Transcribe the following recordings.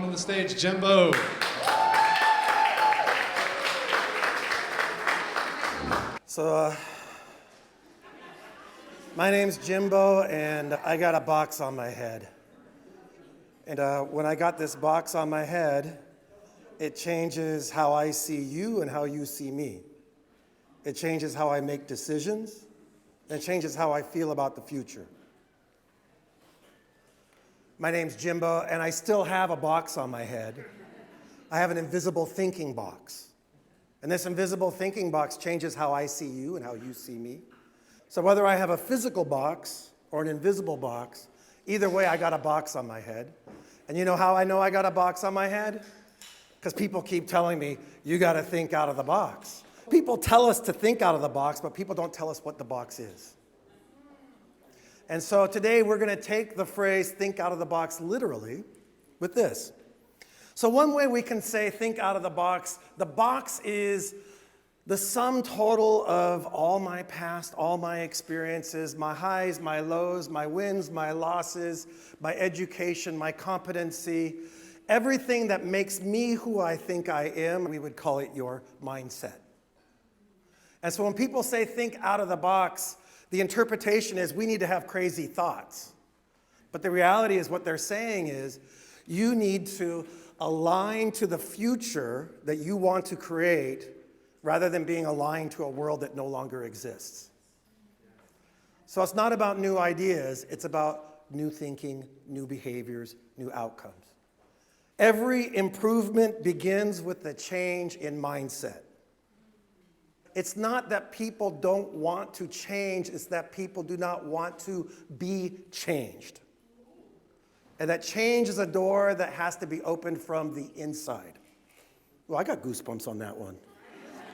welcome to the stage, Jimbo. So, my name's Jimbo, and I got a box on my head. And when I got this box on my head, it changes how I see you and how you see me. It changes how I make decisions. It changes how I feel about the future. My name's Jimbo, and I still have a box on my head. I have an invisible thinking box. And this invisible thinking box changes how I see you and how you see me. So whether I have a physical box or an invisible box, either way, I got a box on my head. And you know how I know I got a box on my head? Because people keep telling me, you got to think out of the box. People tell us to think out of the box, but people don't tell us what the box is. And so today we're going to take the phrase think out of the box literally with this. So one way we can say think out of the box is the sum total of all my past, all my experiences, my highs, my lows, my wins, my losses, my education, my competency, everything that makes me who I think I am. We would call it your mindset. And so when people say think out of the box, the interpretation is we need to have crazy thoughts. But the reality is what they're saying is you need to align to the future that you want to create rather than being aligned to a world that no longer exists. So it's not about new ideas, it's about new thinking, new behaviors, new outcomes. Every improvement begins with the change in mindset. It's not that people don't want to change, it's that people do not want to be changed. And that change is a door that has to be opened from the inside. Well, I got goosebumps on that one.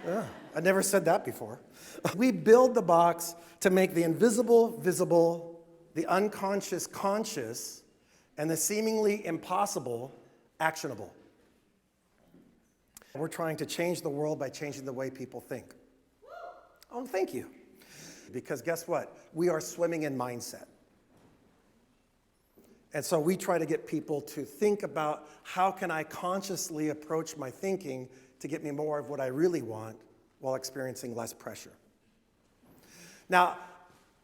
Yeah, I never said that before. We build the box to make the invisible visible, the unconscious conscious, and the seemingly impossible actionable. We're trying to change the world by changing the way people think. Oh, thank you. Because guess what? We are swimming in mindset. And so we try to get people to think about how can I consciously approach my thinking to get me more of what I really want while experiencing less pressure. Now,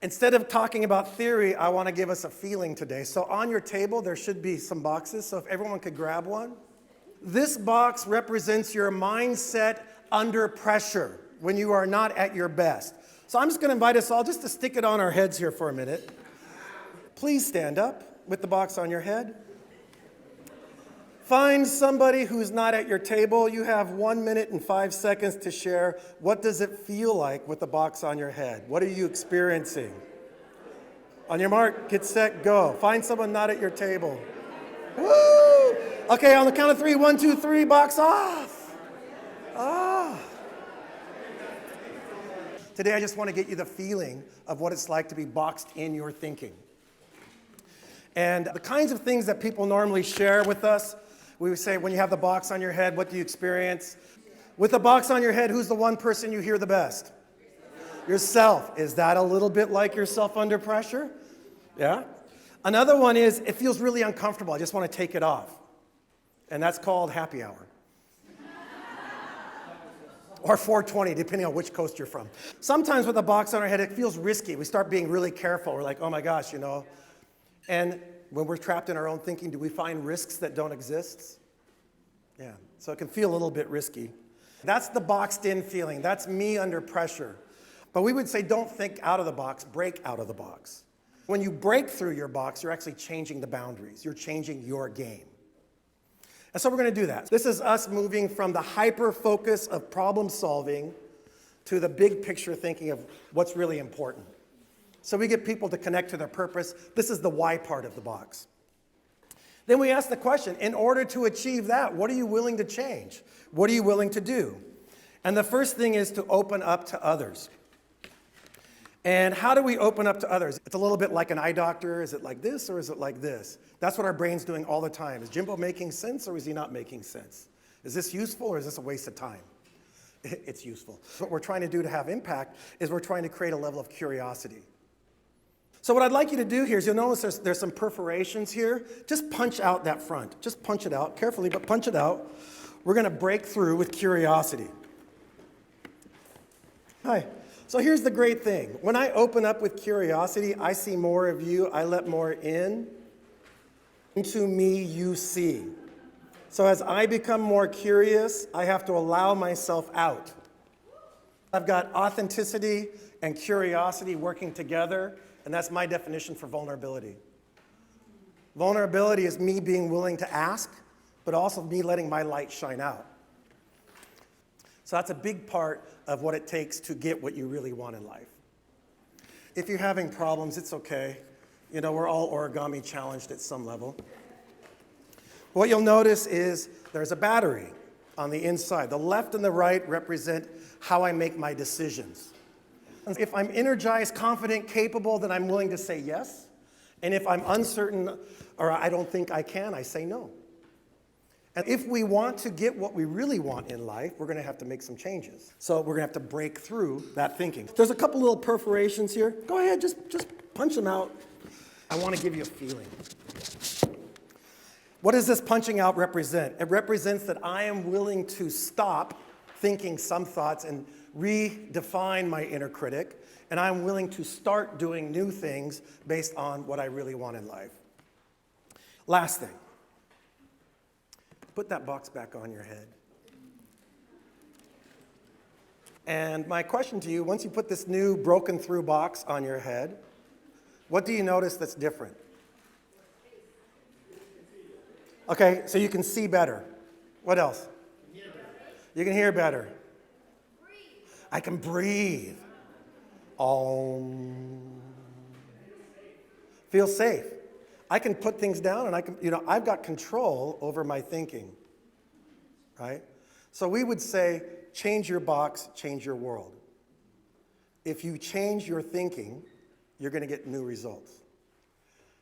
instead of talking about theory, I want to give us a feeling today. So on your table, there should be some boxes. So if everyone could grab one. This box represents your mindset under pressure when you are not at your best. So I'm just going to invite us all just to stick it on our heads here for a minute. Please stand up with the box on your head. Find somebody who's not at your table. You have 1 minute and 5 seconds to share. What does it feel like with the box on your head? What are you experiencing? On your mark, get set, go. Find someone not at your table. Woo! Okay, on the count of 3, 1, 2, 3, box off. Ah. Today I just want to get you the feeling of what it's like to be boxed in your thinking. And the kinds of things that people normally share with us, we would say, when you have the box on your head, what do you experience? With the box on your head, who's the one person you hear the best? Yourself. Is that a little bit like yourself under pressure? Yeah. Another one is, it feels really uncomfortable. I just want to take it off. And that's called happy hour. Or 420, depending on which coast you're from. Sometimes with a box on our head, it feels risky. We start being really careful. We're like, oh my gosh, you know. And when we're trapped in our own thinking, do we find risks that don't exist? Yeah, so it can feel a little bit risky. That's the boxed in feeling. That's me under pressure. But we would say don't think out of the box, break out of the box. When you break through your box, you're actually changing the boundaries. You're changing your game. And so we're going to do that. This is us moving from the hyper-focus of problem solving to the big picture thinking of what's really important. So we get people to connect to their purpose. This is the why part of the box. Then we ask the question, in order to achieve that, what are you willing to change? What are you willing to do? And the first thing is to open up to others. And how do we open up to others? It's a little bit like an eye doctor. Is it like this or is it like this? That's what our brain's doing all the time. Is Jimbo making sense or is he not making sense? Is this useful or is this a waste of time? It's useful. What we're trying to do to have impact is we're trying to create a level of curiosity. So what I'd like you to do here is you'll notice there's some perforations here. Just punch out that front. Just punch it out carefully, but punch it out. We're going to break through with curiosity. Hi. So here's the great thing. When I open up with curiosity, I see more of you. I let more in. Into me, you see. So as I become more curious, I have to allow myself out. I've got authenticity and curiosity working together, and that's my definition for vulnerability. Vulnerability is me being willing to ask, but also me letting my light shine out. So that's a big part of what it takes to get what you really want in life. If you're having problems, it's okay. You know, we're all origami challenged at some level. What you'll notice is there's a battery on the inside. The left and the right represent how I make my decisions. If I'm energized, confident, capable, then I'm willing to say yes. And if I'm uncertain or I don't think I can, I say no. And if we want to get what we really want in life, we're going to have to make some changes. So we're going to have to break through that thinking. There's a couple little perforations here. Go ahead, just punch them out. I want to give you a feeling. What does this punching out represent? It represents that I am willing to stop thinking some thoughts and redefine my inner critic, and I'm willing to start doing new things based on what I really want in life. Last thing. Put that box back on your head. And my question to you, once you put this new broken through box on your head, what do you notice that's different? Okay, so you can see better. What else? You can hear better. I can breathe. Feel safe. I can put things down and I've got control over my thinking, right? So we would say, change your box, change your world. If you change your thinking, you're going to get new results.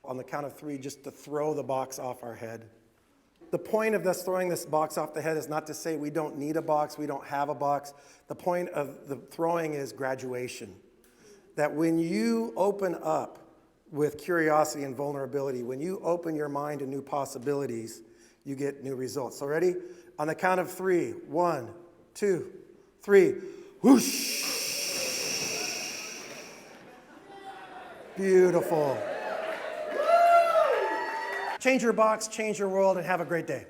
On the count of 3, just to throw the box off our head. The point of us throwing this box off the head is not to say we don't need a box, we don't have a box. The point of the throwing is graduation. That when you open up with curiosity and vulnerability, when you open your mind to new possibilities, you get new results. So ready? On the count of 3, 1, 2, 3. Whoosh! Beautiful. Change your box, change your world, and have a great day.